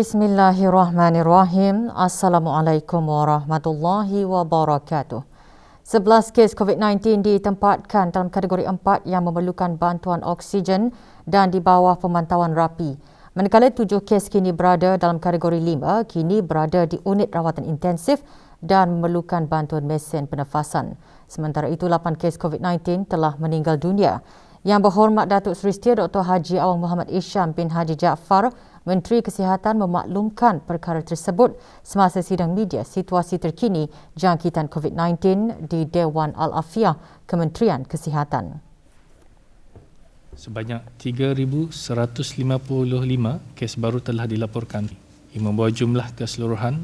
Bismillahirrahmanirrahim. Assalamualaikum warahmatullahi wabarakatuh. 11 kes COVID-19 ditempatkan dalam kategori 4 yang memerlukan bantuan oksigen dan di bawah pemantauan rapi. Manakala 7 kes kini berada dalam kategori 5, kini berada di unit rawatan intensif dan memerlukan bantuan mesin pernafasan. Sementara itu, 8 kes COVID-19 telah meninggal dunia. Yang Berhormat Datuk Seri Setia Dr. Haji Awang Muhammad Isham bin Haji Jaafar, Menteri Kesihatan, memaklumkan perkara tersebut semasa sidang media situasi terkini jangkitan COVID-19 di Dewan Al-Afiah Kementerian Kesihatan. Sebanyak 3,155 kes baru telah dilaporkan, yang membawa jumlah keseluruhan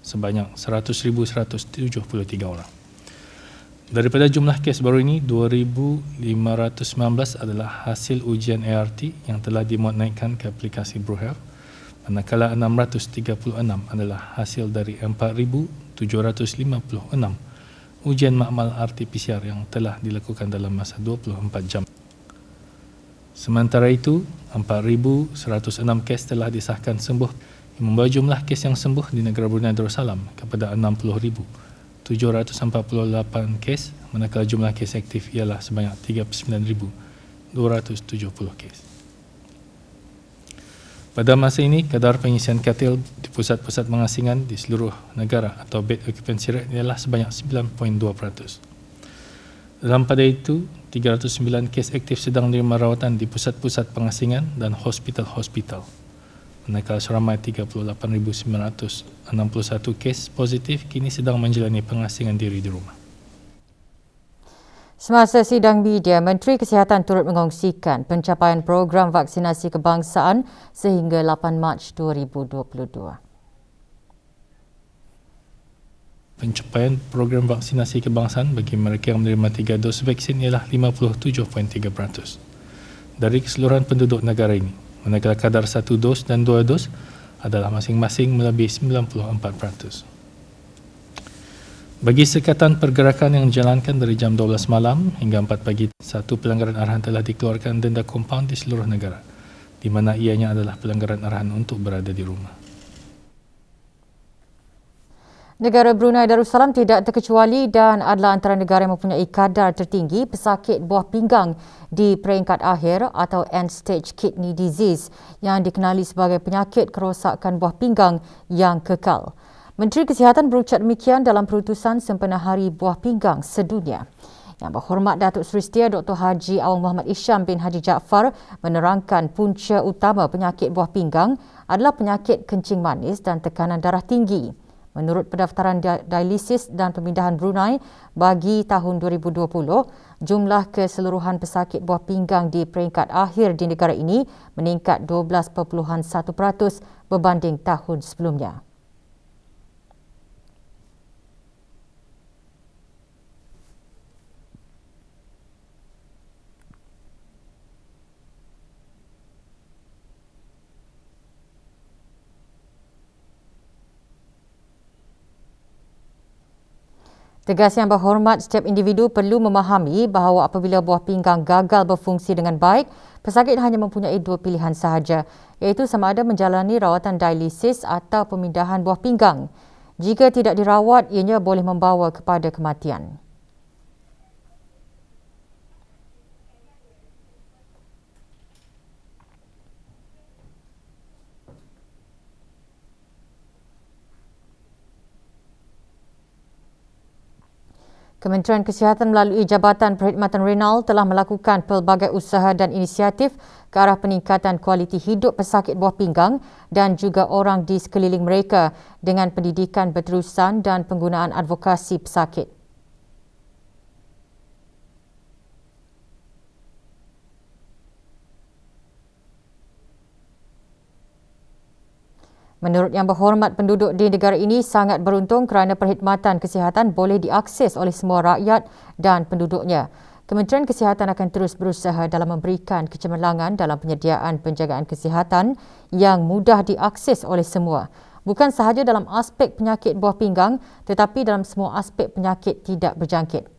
sebanyak 100,173 orang. Daripada jumlah kes baru ini, 2,519 adalah hasil ujian ART yang telah dimuat naikkan ke aplikasi BruHealth, manakala 636 adalah hasil dari 4,756 ujian makmal RT-PCR yang telah dilakukan dalam masa 24 jam. Sementara itu, 4,106 kes telah disahkan sembuh, yang membawa jumlah kes yang sembuh di negara Brunei Darussalam kepada 60,748 kes, manakala jumlah kes aktif ialah sebanyak 39,270 kes. Pada masa ini, kadar pengisian katil di pusat-pusat pengasingan di seluruh negara atau bed occupancy rate ialah sebanyak 9.2%. Dalam pada itu, 309 kes aktif sedang menerima rawatan di pusat-pusat pengasingan dan hospital-hospital. Manakala seramai 38,961 kes positif kini sedang menjalani pengasingan diri di rumah. Semasa sidang media, Menteri Kesihatan turut mengongsikan pencapaian program vaksinasi kebangsaan sehingga 8 Mac 2022. Pencapaian program vaksinasi kebangsaan bagi mereka yang menerima 3 dos vaksin ialah 57.3% dari keseluruhan penduduk negara ini, manakala kadar 1 dos dan 2 dos adalah masing-masing melebihi 94%. Bagi sekatan pergerakan yang dijalankan dari jam 12 malam hingga 4 pagi, satu pelanggaran arahan telah dikeluarkan denda kompaun di seluruh negara, di mana ianya adalah pelanggaran arahan untuk berada di rumah. Negara Brunei Darussalam tidak terkecuali dan adalah antara negara yang mempunyai kadar tertinggi pesakit buah pinggang di peringkat akhir atau end-stage kidney disease yang dikenali sebagai penyakit kerosakan buah pinggang yang kekal. Menteri Kesihatan berucap demikian dalam perutusan sempena Hari Buah Pinggang Sedunia. Yang Berhormat Datuk Seri Setia Dr. Haji Awang Muhammad Isham bin Haji Jaafar menerangkan punca utama penyakit buah pinggang adalah penyakit kencing manis dan tekanan darah tinggi. Menurut pendaftaran dialisis dan pemindahan Brunei bagi tahun 2020, jumlah keseluruhan pesakit buah pinggang di peringkat akhir di negara ini meningkat 12.1% berbanding tahun sebelumnya. Tegas Yang Berhormat, setiap individu perlu memahami bahawa apabila buah pinggang gagal berfungsi dengan baik, pesakit hanya mempunyai 2 pilihan sahaja, iaitu sama ada menjalani rawatan dialisis atau pemindahan buah pinggang. Jika tidak dirawat, ianya boleh membawa kepada kematian. Kementerian Kesihatan melalui Jabatan Perkhidmatan Renal telah melakukan pelbagai usaha dan inisiatif ke arah peningkatan kualiti hidup pesakit buah pinggang dan juga orang di sekeliling mereka dengan pendidikan berterusan dan penggunaan advokasi pesakit. Menurut Yang Berhormat, penduduk di negara ini sangat beruntung kerana perkhidmatan kesihatan boleh diakses oleh semua rakyat dan penduduknya. Kementerian Kesihatan akan terus berusaha dalam memberikan kecemerlangan dalam penyediaan penjagaan kesihatan yang mudah diakses oleh semua. Bukan sahaja dalam aspek penyakit buah pinggang, tetapi dalam semua aspek penyakit tidak berjangkit.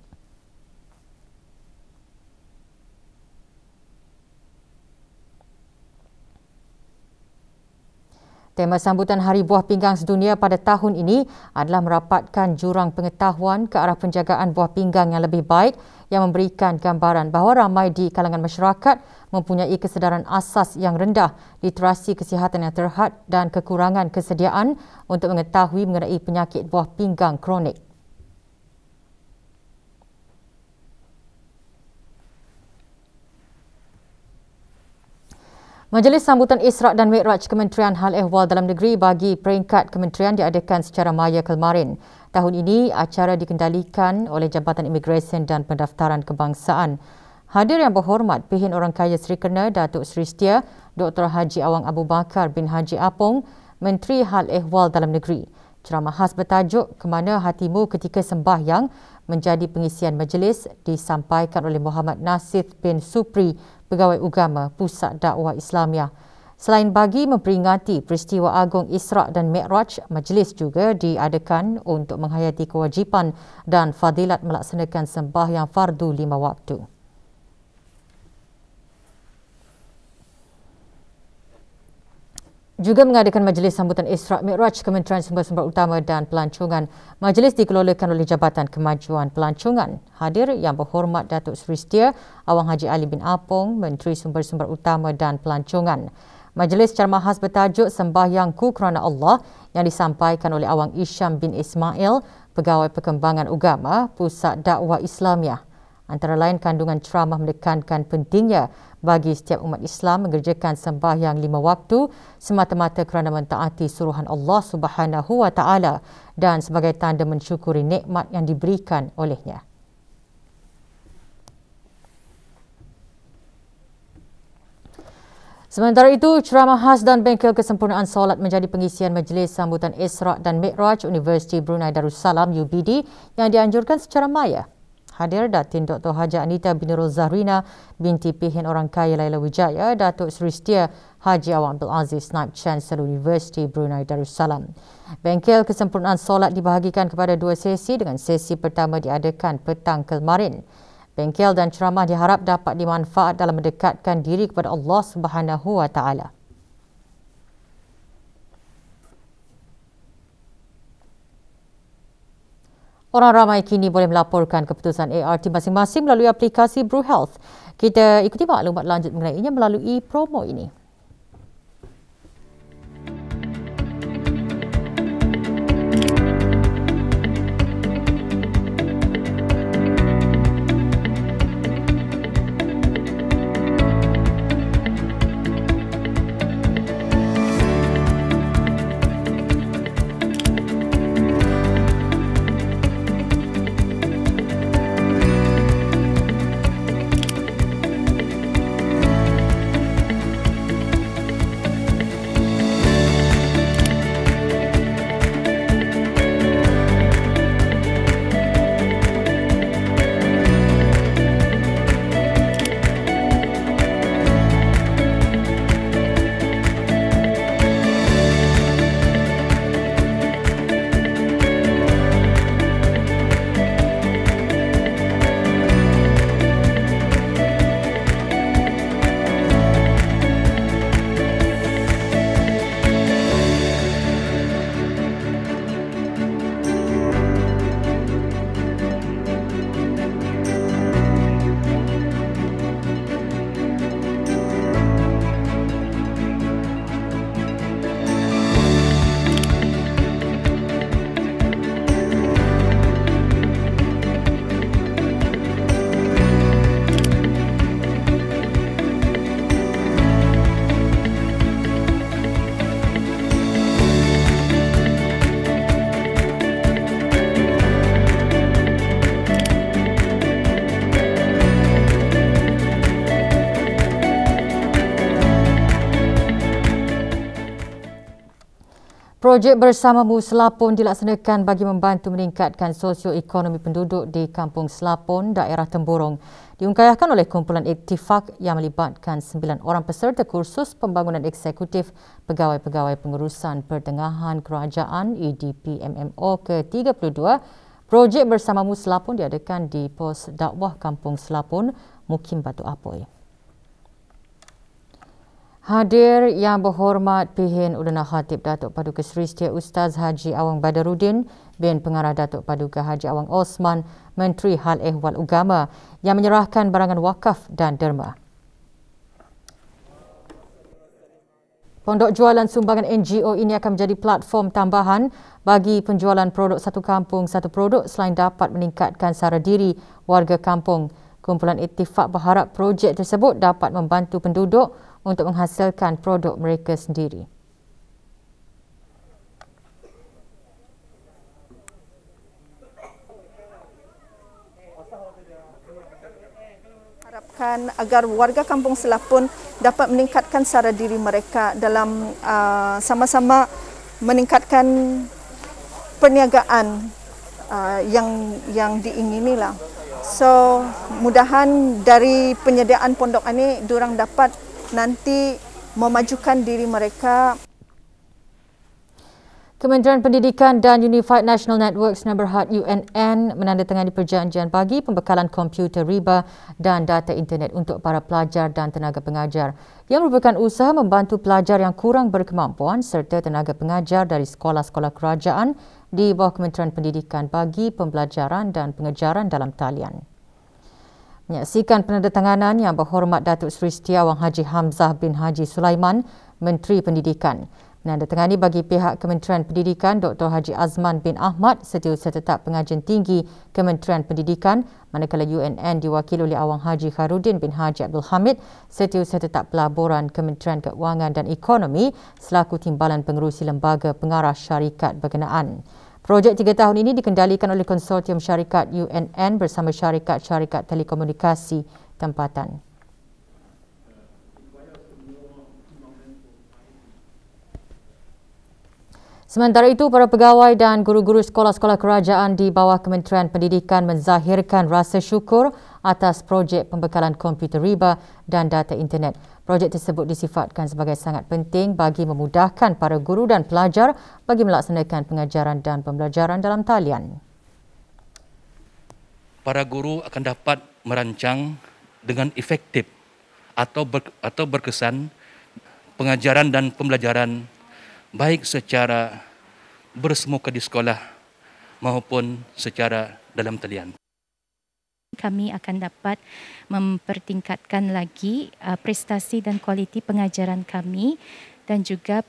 Tema sambutan Hari Buah Pinggang Sedunia pada tahun ini adalah merapatkan jurang pengetahuan ke arah penjagaan buah pinggang yang lebih baik yang memberikan gambaran bahawa ramai di kalangan masyarakat mempunyai kesedaran asas yang rendah, literasi kesihatan yang terhad dan kekurangan kesediaan untuk mengetahui mengenai penyakit buah pinggang kronik. Majlis Sambutan Isra' dan Mi'raj Kementerian Hal Ehwal Dalam Negeri bagi peringkat kementerian diadakan secara maya kemarin. Tahun ini, acara dikendalikan oleh Jabatan Imigresen dan Pendaftaran Kebangsaan. Hadir yang berhormat Pihin Orang Kaya Seri Kena Datuk Seri Setia Dr. Haji Awang Abu Bakar bin Haji Apong, Menteri Hal Ehwal Dalam Negeri. Ceramah khas bertajuk Kemana Hatimu Ketika Sembahyang menjadi pengisian majlis disampaikan oleh Muhammad Nasif bin Supri, Pegawai Ugama Pusat Dakwah Islamiah. Selain bagi memperingati peristiwa agung Isra' dan Mi'raj, majlis juga diadakan untuk menghayati kewajipan dan fadilat melaksanakan sembahyang fardu 5 waktu. Juga mengadakan majlis sambutan Isra' Mi'raj Kementerian Sumber-Sumber Utama dan Pelancongan. Majlis dikelolakan oleh Jabatan Kemajuan Pelancongan. Hadir yang berhormat Datuk Seri Setia Awang Haji Ali bin Apong, Menteri Sumber-Sumber Utama dan Pelancongan. Majlis ceramah khas bertajuk Sembahyangku Kerana Allah yang disampaikan oleh Awang Isham bin Ismail, Pegawai Perkembangan Ugama Pusat Dakwah Islamiah. Antara lain, kandungan ceramah menekankan pentingnya bagi setiap umat Islam mengerjakan sembahyang 5 waktu semata-mata kerana mentaati suruhan Allah Subhanahu wa Ta'ala dan sebagai tanda mensyukuri nikmat yang diberikan olehnya. Sementara itu, ceramah khas dan bengkel kesempurnaan solat menjadi pengisian majlis sambutan Isra' dan Mi'raj Universiti Brunei Darussalam UBD yang dianjurkan secara maya. Hadir Datin Dr. Haji Anita Binurul Zahrina binti Pihin Orang Kaya Laila Wijaya, Datuk Seri Setia Haji Awang Abdul Aziz, Naib Chancellor Universiti Brunei Darussalam. Bengkel kesempurnaan solat dibahagikan kepada 2 sesi dengan sesi pertama diadakan petang kemarin. Bengkel dan ceramah diharap dapat dimanfaat dalam mendekatkan diri kepada Allah Subhanahu wa Ta'ala. Orang ramai kini boleh melaporkan keputusan ART masing-masing melalui aplikasi Bru Health. Kita ikuti maklumat lanjut mengenainya melalui promo ini. Projek Bersamamu Selapun dilaksanakan bagi membantu meningkatkan sosioekonomi penduduk di Kampung Selapun, daerah Temburong. Diungkayahkan oleh kumpulan Iktifak yang melibatkan 9 orang peserta kursus pembangunan eksekutif pegawai-pegawai pengurusan pertengahan kerajaan EDP MMO ke-32. Projek Bersamamu Selapun diadakan di Pos Dakwah Kampung Selapun, Mukim Batu Apoi. Hadir Yang Berhormat Pihin Ulana Khatib Datuk Paduka Seri Setia Ustaz Haji Awang Badaruddin bin Pengarah Datuk Paduka Haji Awang Osman, Menteri Hal Ehwal Agama yang menyerahkan barangan wakaf dan derma. Pondok jualan sumbangan NGO ini akan menjadi platform tambahan bagi penjualan produk satu kampung satu produk selain dapat meningkatkan sara diri warga kampung. Kumpulan Ittifaq berharap projek tersebut dapat membantu penduduk untuk menghasilkan produk mereka sendiri. Harapkan agar warga Kampung Selah pun dapat meningkatkan sara diri mereka dalam sama-sama meningkatkan perniagaan yang diinginilah. So, mudahan dari penyediaan pondok ini diorang dapat nanti memajukan diri mereka. Kementerian Pendidikan dan Unified National Networks yang berhad UNN menandatangani perjanjian bagi pembekalan komputer riba dan data internet untuk para pelajar dan tenaga pengajar. Ia merupakan usaha membantu pelajar yang kurang berkemampuan serta tenaga pengajar dari sekolah-sekolah kerajaan di bawah Kementerian Pendidikan bagi pembelajaran dan pengejaran dalam talian. Menyaksikan penandatanganan Yang Berhormat Datuk Seri Setia Wang Haji Hamzah bin Haji Sulaiman, Menteri Pendidikan. Menandatangani bagi pihak Kementerian Pendidikan Dr. Haji Azman bin Ahmad, Setiausaha Tetap Pengajian Tinggi Kementerian Pendidikan, manakala UNN diwakili oleh Awang Haji Khairudin bin Haji Abdul Hamid, Setiausaha Tetap Pelaburan Kementerian Keuangan dan Ekonomi selaku Timbalan Pengerusi Lembaga Pengarah Syarikat berkenaan. Projek 3 tahun ini dikendalikan oleh konsortium syarikat UNN bersama syarikat-syarikat telekomunikasi tempatan. Sementara itu, para pegawai dan guru-guru sekolah-sekolah kerajaan di bawah Kementerian Pendidikan menzahirkan rasa syukur atas projek pembekalan komputer riba dan data internet. Projek tersebut disifatkan sebagai sangat penting bagi memudahkan para guru dan pelajar bagi melaksanakan pengajaran dan pembelajaran dalam talian. Para guru akan dapat merancang dengan efektif atau berkesan pengajaran dan pembelajaran baik secara bersemuka di sekolah maupun secara dalam talian. Kami akan dapat mempertingkatkan lagi prestasi dan kualiti pengajaran kami dan juga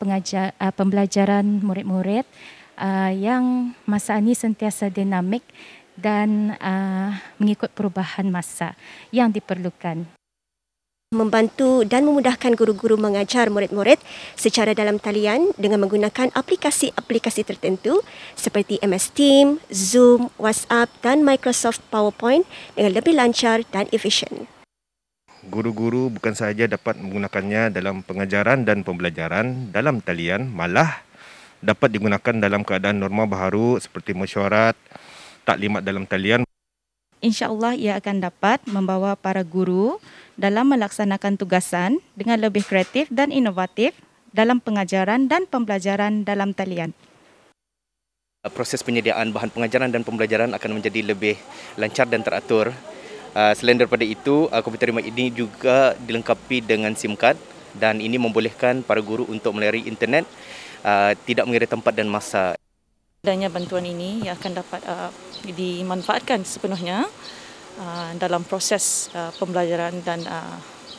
pembelajaran murid-murid yang masa ini sentiasa dinamik dan mengikut perubahan masa yang diperlukan. Membantu dan memudahkan guru-guru mengajar murid-murid secara dalam talian dengan menggunakan aplikasi-aplikasi tertentu seperti MS Teams, Zoom, WhatsApp dan Microsoft PowerPoint dengan lebih lancar dan efisien. Guru-guru bukan sahaja dapat menggunakannya dalam pengajaran dan pembelajaran dalam talian, malah dapat digunakan dalam keadaan norma baharu seperti mesyuarat, taklimat dalam talian. InsyaAllah ia akan dapat membawa para guru dalam melaksanakan tugasan dengan lebih kreatif dan inovatif dalam pengajaran dan pembelajaran dalam talian. Proses penyediaan bahan pengajaran dan pembelajaran akan menjadi lebih lancar dan teratur. Selain daripada itu, komputer riba ini juga dilengkapi dengan SIM card dan ini membolehkan para guru untuk melayari internet tidak mengira tempat dan masa. Adanya bantuan ini yang akan dapat dimanfaatkan sepenuhnya dalam proses pembelajaran dan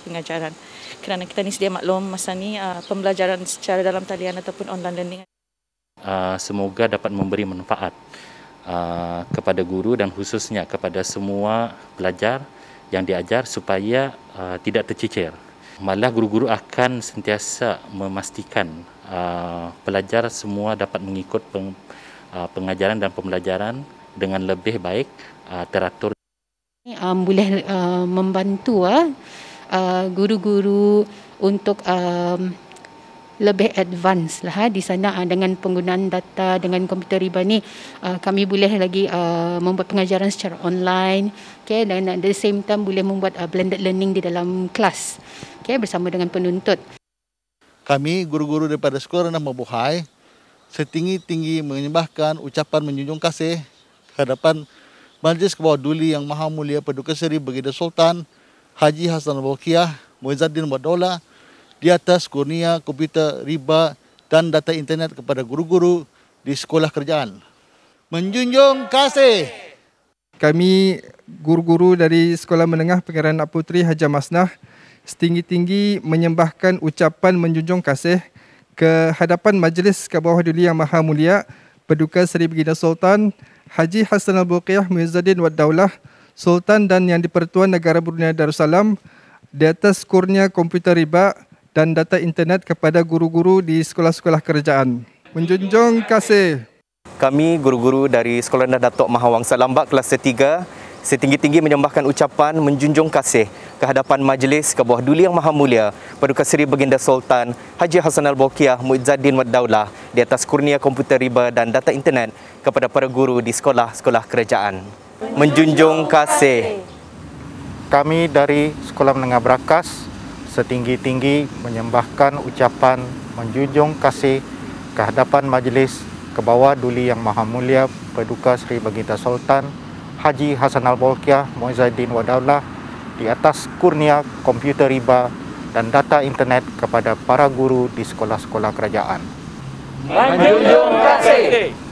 pengajaran. Kerana kita ni sedia maklum masa ni pembelajaran secara dalam talian ataupun online learning. Semoga dapat memberi manfaat kepada guru dan khususnya kepada semua pelajar yang diajar supaya tidak tercecer. Malah guru-guru akan sentiasa memastikan pelajar semua dapat mengikut pengajaran dan pembelajaran dengan lebih baik, teratur. Boleh membantu guru-guru untuk lebih advance lah di sana dengan penggunaan data dengan komputer riba ni. Kami boleh lagi membuat pengajaran secara online, okay, dan at the same time boleh membuat blended learning di dalam kelas, okay, bersama dengan penuntut. Kami guru-guru daripada Sekolah Rendah Mabuhay setinggi-tinggi menyembahkan ucapan menjunjung kasih kehadapan Majlis Kebawah Duli Yang Maha Mulia Paduka Seri Baginda Sultan Haji Hassanal Bolkiah Muizzaddin Wad Daulah di atas kurnia komputer riba dan data internet kepada guru-guru di sekolah kerajaan. Menjunjung kasih. Kami guru-guru dari Sekolah Menengah Pengarah Anak Puteri Hajar Masnah setinggi-tinggi menyembahkan ucapan menjunjung kasih ke hadapan Majlis Kebawah Duli Yang Maha Mulia Paduka Seri Baginda Sultan Haji Hassanal Bolkiah Muizzaddin Wad Daulah Sultan dan Yang di-Pertuan Negara Brunei Darussalam di atas kurnia komputer riba dan data internet kepada guru-guru di sekolah-sekolah kerajaan. Menjunjung kasih. Kami guru-guru dari Sekolah Rendah Datuk Mahawangsa Lambak kelas 3 setinggi-tinggi menyembahkan ucapan menjunjung kasih ke hadapan Majlis Kebawah Duli Yang Maha Mulia Paduka Seri Baginda Sultan Haji Hassanal Bolkiah Muizzaddin Wad Daulah di atas kurnia komputer riba dan data internet kepada para guru di sekolah-sekolah kerajaan. Menjunjung kasih. Kami dari Sekolah Menengah Berakas setinggi-tinggi menyembahkan ucapan menjunjung kasih ke hadapan Majlis Kebawah Duli Yang Maha Mulia Paduka Seri Baginda Sultan Haji Hassanal Bolkiah Muizzaddin Wad Daulah di atas kurnia komputer riba dan data internet kepada para guru di sekolah-sekolah kerajaan. Menjunjung kasih.